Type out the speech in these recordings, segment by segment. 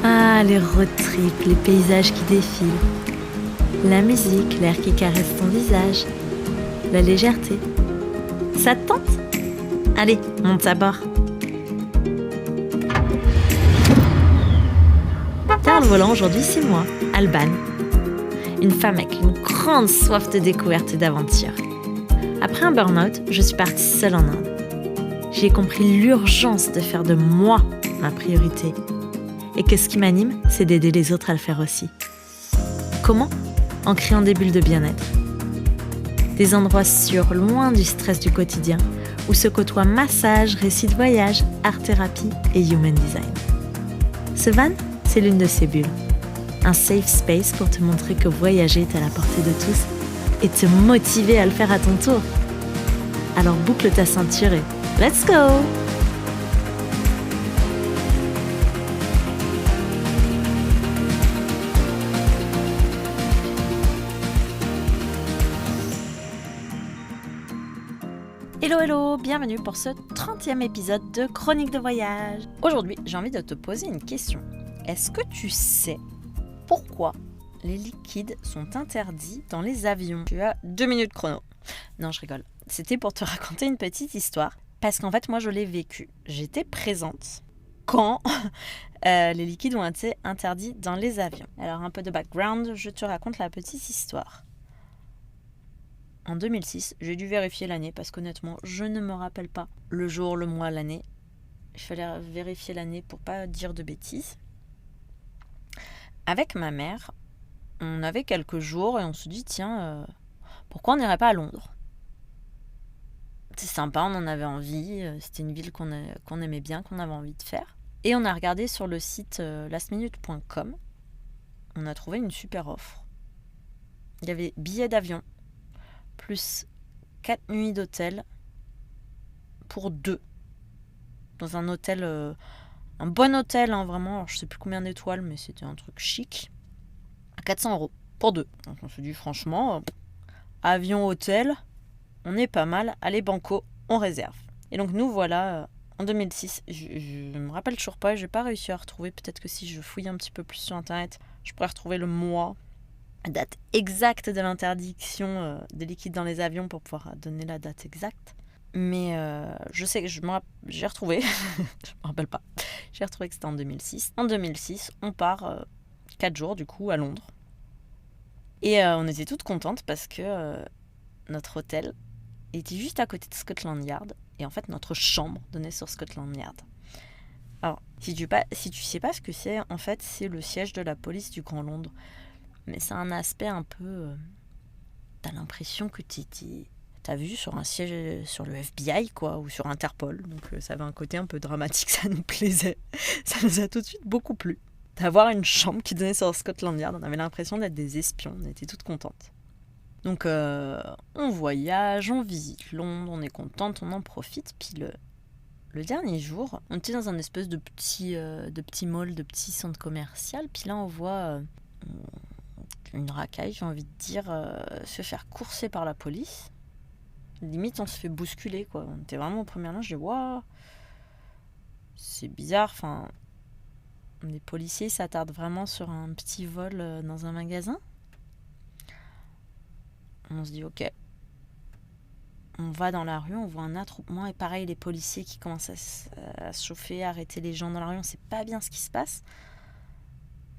Ah, les road trips, les paysages qui défilent. La musique, l'air qui caresse ton visage. La légèreté. Ça te tente ? Allez, monte à bord. Derrière le volant aujourd'hui, c'est moi, Alban. Une femme avec une grande soif de découverte et d'aventure. Après un burn-out, je suis partie seule en Inde. J'ai compris l'urgence de faire de moi ma priorité. Et que ce qui m'anime, c'est d'aider les autres à le faire aussi. Comment ? En créant des bulles de bien-être. Des endroits sûrs, loin du stress du quotidien, où se côtoient massage, récits de voyage, art-thérapie et human design. Ce van, c'est l'une de ces bulles. Un safe space pour te montrer que voyager est à la portée de tous et te motiver à le faire à ton tour. Alors boucle ta ceinture et let's go! Hello hello, bienvenue pour ce 30e épisode de Chronique de voyage. Aujourd'hui, j'ai envie de te poser une question. Est-ce que tu sais pourquoi les liquides sont interdits dans les avions ? Tu as 2 minutes chrono. Non, je rigole. C'était pour te raconter une petite histoire. Parce qu'en fait, moi, je l'ai vécu. J'étais présente quand les liquides ont été interdits dans les avions. Alors, un peu de background, je te raconte la petite histoire. En 2006, j'ai dû vérifier l'année parce qu'honnêtement, je ne me rappelle pas le jour, le mois, l'année. Il fallait vérifier l'année pour pas dire de bêtises. Avec ma mère, on avait quelques jours et on se dit tiens, pourquoi on n'irait pas à Londres ? C'est sympa, on en avait envie, c'était une ville qu'on aimait bien, qu'on avait envie de faire. Et on a regardé sur le site lastminute.com, on a trouvé une super offre. Il y avait billets d'avion, plus 4 nuits d'hôtel pour 2. Dans un hôtel, un bon hôtel, hein, vraiment, alors je sais plus combien d'étoiles, mais c'était un truc chic. À 400 € pour 2. Donc on se dit franchement, avion, hôtel, on est pas mal. Allez banco, on réserve. Et donc nous voilà en 2006. Je me rappelle toujours pas, j'ai pas réussi à retrouver. Peut-être que si je fouille un petit peu plus sur internet, je pourrais retrouver le mois, la date exacte de l'interdiction des liquides dans les avions pour pouvoir donner la date exacte. Mais je sais que j'ai retrouvé, je me rappelle pas, j'ai retrouvé que c'était en 2006. En 2006, on part 4 jours du coup à Londres. Et on était toutes contentes parce que notre hôtel était juste à côté de Scotland Yard. Et en fait, notre chambre donnait sur Scotland Yard. Alors, si tu sais pas ce que c'est, en fait, c'est le siège de la police du Grand Londres. Mais c'est un aspect un peu... t'as l'impression que t'as vu sur un siège sur le FBI, quoi, ou sur Interpol. Donc ça avait un côté un peu dramatique, ça nous plaisait. Ça nous a tout de suite beaucoup plu. D'avoir une chambre qui donnait sur Scotland Yard, on avait l'impression d'être des espions, on était toutes contentes. Donc on voyage, on visite Londres, on est contente, on en profite. Puis le dernier jour, on était dans un espèce de petit mall, de petit centre commercial. Puis là on voit une racaille, j'ai envie de dire, se faire courser par la police. Limite on se fait bousculer, quoi. On était vraiment au premier rang, je dis waouh, c'est bizarre, enfin... Les policiers s'attardent vraiment sur un petit vol dans un magasin. On se dit ok. On va dans la rue, on voit un attroupement et pareil, les policiers qui commencent à se chauffer, à arrêter les gens dans la rue. On sait pas bien ce qui se passe.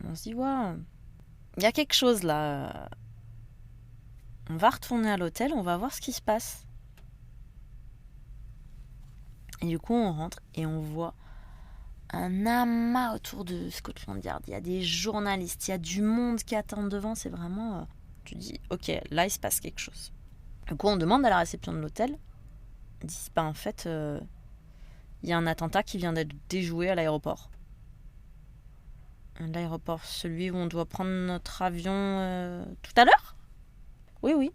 On se dit ouais, il y a quelque chose là. On va retourner à l'hôtel, on va voir ce qui se passe. Et du coup, on rentre et on voit un amas autour de Scotland Yard. Il y a des journalistes, il y a du monde qui attend devant. C'est vraiment... tu dis, ok, là, il se passe quelque chose. Du coup, on demande à la réception de l'hôtel. Ils disent, en fait, il y a un attentat qui vient d'être déjoué à l'aéroport. L'aéroport, celui où on doit prendre notre avion tout à l'heure ? Oui.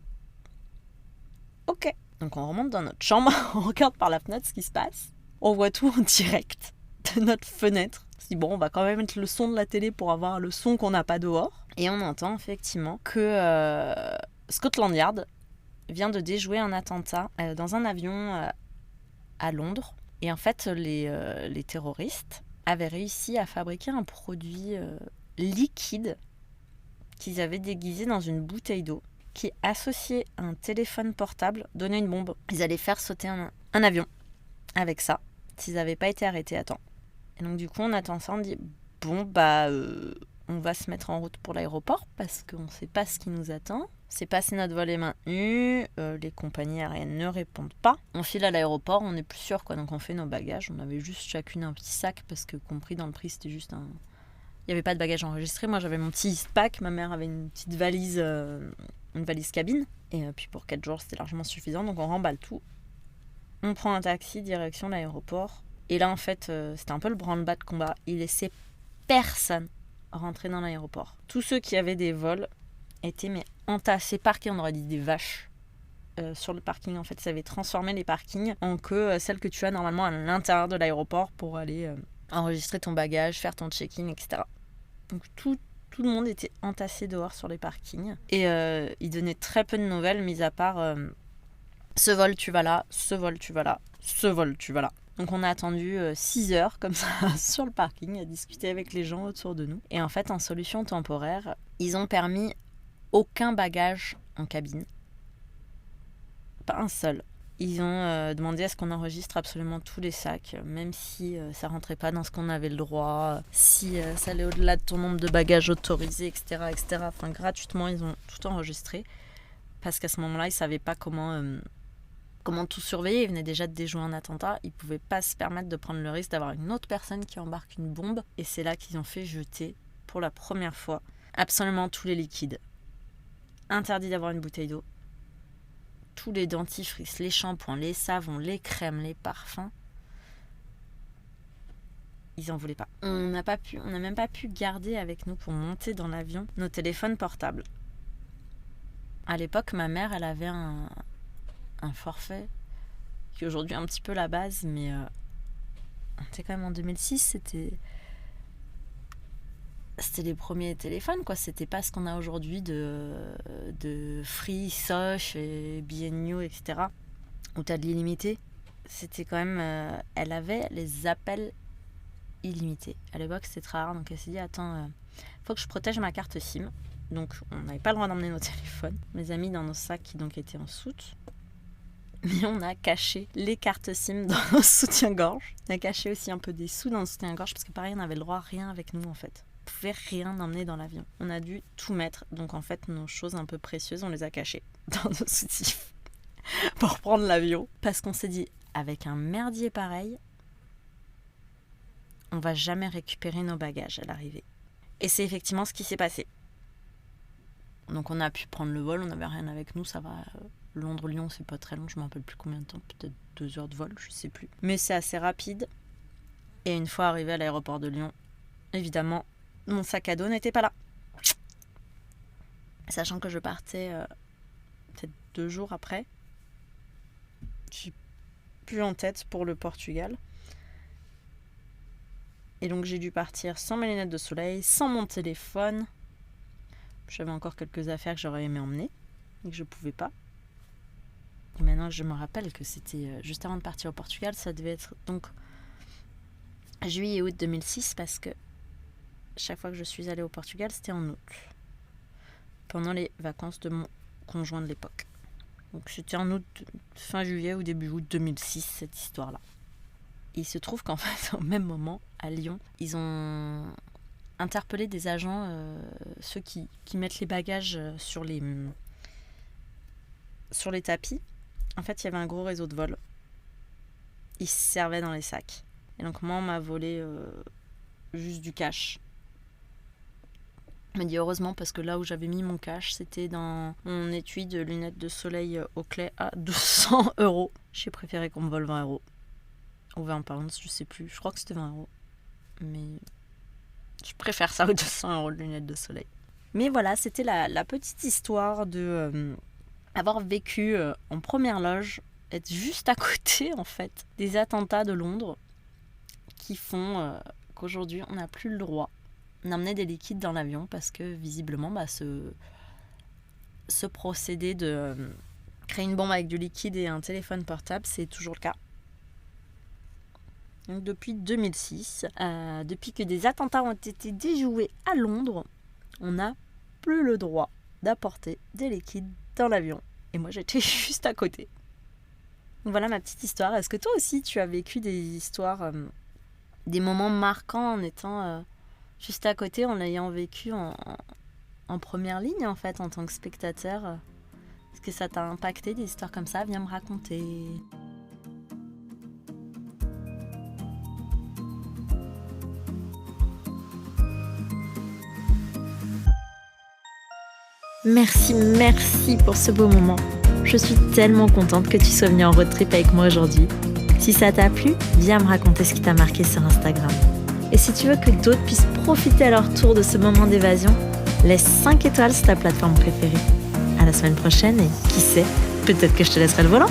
Ok. Donc, on remonte dans notre chambre, on regarde par la fenêtre ce qui se passe. On voit tout en direct de notre fenêtre. On se dit bon, on va quand même mettre le son de la télé pour avoir le son qu'on n'a pas dehors. Et on entend effectivement que Scotland Yard vient de déjouer un attentat dans un avion à Londres. Et en fait, les terroristes avaient réussi à fabriquer un produit liquide qu'ils avaient déguisé dans une bouteille d'eau qui, associé à un téléphone portable, donnait une bombe. Ils allaient faire sauter un avion avec ça, s'ils n'avaient pas été arrêtés à temps. Et donc du coup, on attend ça, on dit bon on va se mettre en route pour l'aéroport parce qu'on ne sait pas ce qui nous attend. C'est passé, notre vol est maintenu, les compagnies aériennes ne répondent pas. On file à l'aéroport, on n'est plus sûr quoi, donc on fait nos bagages. On avait juste chacune un petit sac parce que compris dans le prix, c'était juste un... Il n'y avait pas de bagages enregistrés. Moi, j'avais mon petit Eastpak. Ma mère avait une petite valise, une valise cabine. Et puis pour 4 jours, c'était largement suffisant. Donc on remballe tout. On prend un taxi direction l'aéroport. Et là, en fait, c'était un peu le branle-bas de combat. Il laissait personne rentrer dans l'aéroport. Tous ceux qui avaient des vols étaient entassés, parqués, on aurait dit des vaches, sur le parking. En fait, ça avait transformé les parkings en celles que tu as normalement à l'intérieur de l'aéroport pour aller... enregistrer ton bagage, faire ton check-in, etc. Donc tout le monde était entassé dehors sur les parkings. Et il donnait très peu de nouvelles, mis à part ce vol tu vas là, ce vol tu vas là, ce vol tu vas là. Donc on a attendu 6 heures comme ça sur le parking à discuter avec les gens autour de nous. Et en fait, en solution temporaire, ils ont permis aucun bagage en cabine. Pas un seul. Ils ont demandé à ce qu'on enregistre absolument tous les sacs, même si ça rentrait pas dans ce qu'on avait le droit, si ça allait au-delà de ton nombre de bagages autorisés, etc., etc. Enfin, gratuitement, ils ont tout enregistré. Parce qu'à ce moment-là, ils savaient pas comment tout surveiller. Ils venaient déjà de déjouer un attentat. Ils pouvaient pas se permettre de prendre le risque d'avoir une autre personne qui embarque une bombe. Et c'est là qu'ils ont fait jeter, pour la première fois, absolument tous les liquides. Interdit d'avoir une bouteille d'eau. Tous les dentifrices, les shampoings, les savons, les crèmes, les parfums. Ils en voulaient pas. On n'a même pas pu garder avec nous pour monter dans l'avion nos téléphones portables. À l'époque, ma mère, elle avait un forfait qui aujourd'hui est un petit peu la base, mais c'était quand même en 2006, c'était les premiers téléphones, quoi. C'était pas ce qu'on a aujourd'hui de Free, Soch, et BNU, etc. où t'as de l'illimité. C'était quand même... elle avait les appels illimités. À l'époque, c'était très rare, donc elle s'est dit, attends, faut que je protège ma carte SIM. Donc, on n'avait pas le droit d'emmener nos téléphones. On les a mis dans nos sacs qui donc étaient en soute. Mais on a caché les cartes SIM dans nos soutiens-gorge. On a caché aussi un peu des sous dans nos soutiens-gorge parce que pareil, on avait le droit à rien avec nous en fait. On pouvait rien emmener dans l'avion. On a dû tout mettre. Donc en fait, nos choses un peu précieuses, on les a cachées dans nos soutifs pour prendre l'avion. Parce qu'on s'est dit, avec un merdier pareil, on va jamais récupérer nos bagages à l'arrivée. Et c'est effectivement ce qui s'est passé. Donc on a pu prendre le vol, on n'avait rien avec nous, ça va. Londres-Lyon, c'est pas très long, je me rappelle plus combien de temps, peut-être 2 heures de vol, je sais plus. Mais c'est assez rapide. Et une fois arrivé à l'aéroport de Lyon, évidemment, mon sac à dos n'était pas là. Sachant que je partais peut-être 2 jours après. J'ai plus en tête pour le Portugal. Et donc j'ai dû partir sans mes lunettes de soleil, sans mon téléphone. J'avais encore quelques affaires que j'aurais aimé emmener et que je pouvais pas. Et maintenant je me rappelle que c'était juste avant de partir au Portugal, ça devait être donc juillet et août 2006 parce que chaque fois que je suis allée au Portugal, c'était en août. Pendant les vacances de mon conjoint de l'époque. Donc c'était en août, fin juillet ou début août 2006, cette histoire-là. Et il se trouve qu'en fait, au même moment, à Lyon, ils ont interpellé des agents, ceux qui mettent les bagages sur les tapis. En fait, il y avait un gros réseau de vol. Ils se servaient dans les sacs. Et donc moi, on m'a volé juste du cash. On m'a dit heureusement parce que là où j'avais mis mon cash, c'était dans mon étui de lunettes de soleil Oakley à 200 €. J'ai préféré qu'on me vole 20 € ou 20 pounds, je sais plus. Je crois que c'était 20 €. Mais je préfère ça aux 200 € de lunettes de soleil. Mais voilà, c'était la petite histoire de avoir vécu en première loge, être juste à côté en fait des attentats de Londres qui font qu'aujourd'hui on n'a plus le droit d'emmener des liquides dans l'avion parce que visiblement ce procédé de créer une bombe avec du liquide et un téléphone portable, c'est toujours le cas. Donc depuis 2006, depuis que des attentats ont été déjoués à Londres, on n'a plus le droit d'apporter des liquides dans l'avion. Et moi, j'étais juste à côté. Donc voilà ma petite histoire. Est-ce que toi aussi, tu as vécu des histoires, des moments marquants en étant juste à côté, en l'ayant vécu en première ligne, en fait, en tant que spectateur? Est-ce que ça t'a impacté, des histoires comme ça? Viens me raconter. Merci pour ce beau moment. Je suis tellement contente que tu sois venue en road trip avec moi aujourd'hui. Si ça t'a plu, viens me raconter ce qui t'a marqué sur Instagram. Et si tu veux que d'autres puissent profiter à leur tour de ce moment d'évasion, laisse 5 étoiles sur ta plateforme préférée. À la semaine prochaine et qui sait, peut-être que je te laisserai le volant.